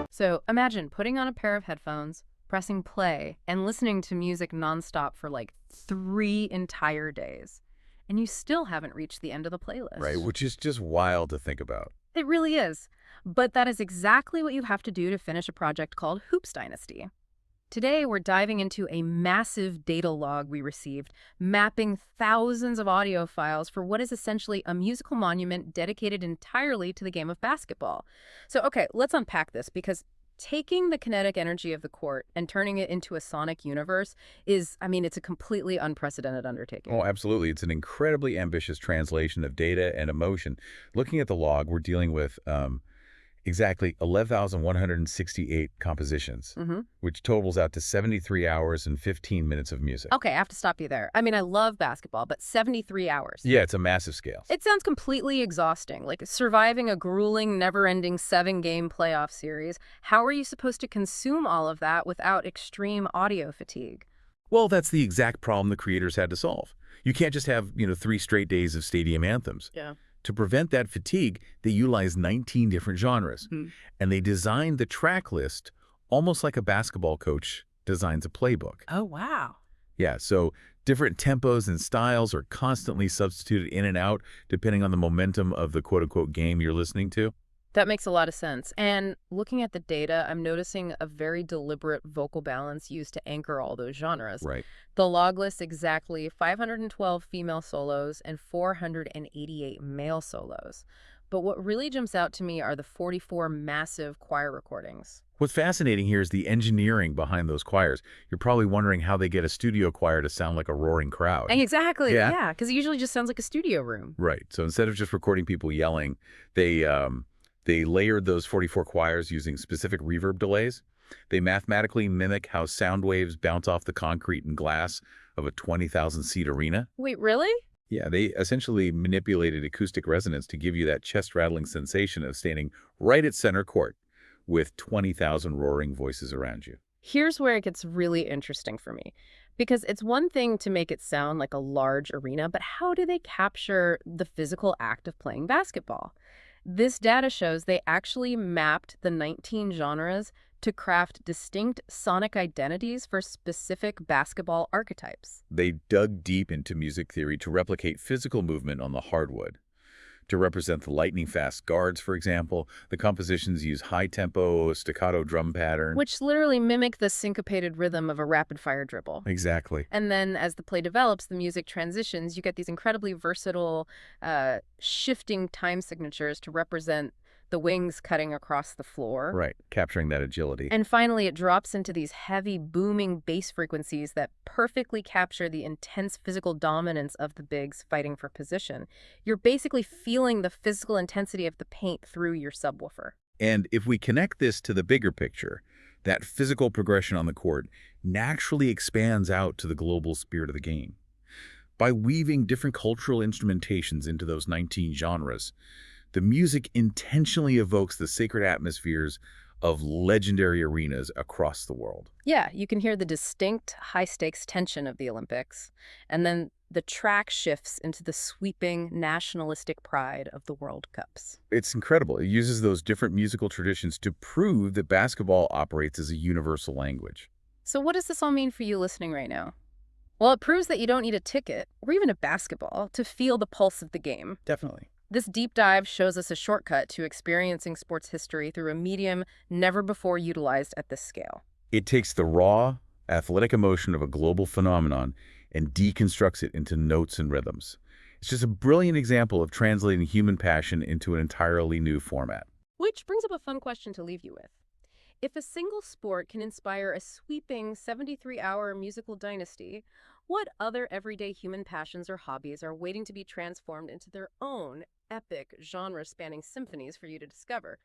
So imagine putting on a pair of headphones, pressing play, and listening to music nonstop for like 3 entire days. And you still haven't reached the end of the playlist. Right, which is just wild to think about. It really is. But that is exactly what you have to do to finish a project called Hoops Dynasty. Today, we're diving into a massive data log we received, mapping thousands of audio files for what is essentially a musical monument dedicated entirely to the game of basketball. So, okay, let's unpack this, because taking the kinetic energy of the court and turning it into a sonic universe is, it's a completely unprecedented undertaking. Oh, absolutely. It's an incredibly ambitious translation of data and emotion. Looking at the log, we're dealing with exactly 11,168 compositions, which totals out to 73 hours and 15 minutes of music. Okay, I have to stop you there. I love basketball, but 73 hours. Yeah, it's a massive scale. It sounds completely exhausting, like surviving a grueling, never-ending 7-game playoff series. How are you supposed to consume all of that without extreme audio fatigue? Well, that's the exact problem the creators had to solve. You can't just have, 3 straight days of stadium anthems. Yeah. To prevent that fatigue, they utilized 19 different genres, and they designed the track list almost like a basketball coach designs a playbook. Oh, wow. Yeah, so different tempos and styles are constantly substituted in and out depending on the momentum of the quote-unquote game you're listening to. That makes a lot of sense. And looking at the data, I'm noticing a very deliberate vocal balance used to anchor all those genres. Right. The log lists exactly 512 female solos and 488 male solos. But what really jumps out to me are the 44 massive choir recordings. What's fascinating here is the engineering behind those choirs. You're probably wondering how they get a studio choir to sound like a roaring crowd. Exactly, yeah, because it usually just sounds like a studio room. Right. So instead of just recording people yelling, they layered those 44 choirs using specific reverb delays. They mathematically mimic how sound waves bounce off the concrete and glass of a 20,000-seat arena. Wait, really? Yeah, they essentially manipulated acoustic resonance to give you that chest-rattling sensation of standing right at center court with 20,000 roaring voices around you. Here's where it gets really interesting for me, because it's one thing to make it sound like a large arena, but how do they capture the physical act of playing basketball? This data shows they actually mapped the 19 genres to craft distinct sonic identities for specific basketball archetypes. They dug deep into music theory to replicate physical movement on the hardwood. To represent the lightning-fast guards, for example, the compositions use high-tempo, staccato drum pattern. Which literally mimic the syncopated rhythm of a rapid-fire dribble. Exactly. And then as the play develops, the music transitions, you get these incredibly versatile, shifting time signatures to represent the wings cutting across the floor. Right, capturing that agility. And finally, it drops into these heavy, booming bass frequencies that perfectly capture the intense physical dominance of the bigs fighting for position. You're basically feeling the physical intensity of the paint through your subwoofer. And if we connect this to the bigger picture, that physical progression on the court naturally expands out to the global spirit of the game. By weaving different cultural instrumentations into those 19 genres, the music intentionally evokes the sacred atmospheres of legendary arenas across the world. Yeah, you can hear the distinct high-stakes tension of the Olympics, and then the track shifts into the sweeping nationalistic pride of the World Cups. It's incredible. It uses those different musical traditions to prove that basketball operates as a universal language. So what does this all mean for you listening right now? Well, it proves that you don't need a ticket, or even a basketball, to feel the pulse of the game. Definitely. This deep dive shows us a shortcut to experiencing sports history through a medium never before utilized at this scale. It takes the raw, athletic emotion of a global phenomenon and deconstructs it into notes and rhythms. It's just a brilliant example of translating human passion into an entirely new format. Which brings up a fun question to leave you with. If a single sport can inspire a sweeping 73-hour musical dynasty, what other everyday human passions or hobbies are waiting to be transformed into their own epic genre-spanning symphonies for you to discover?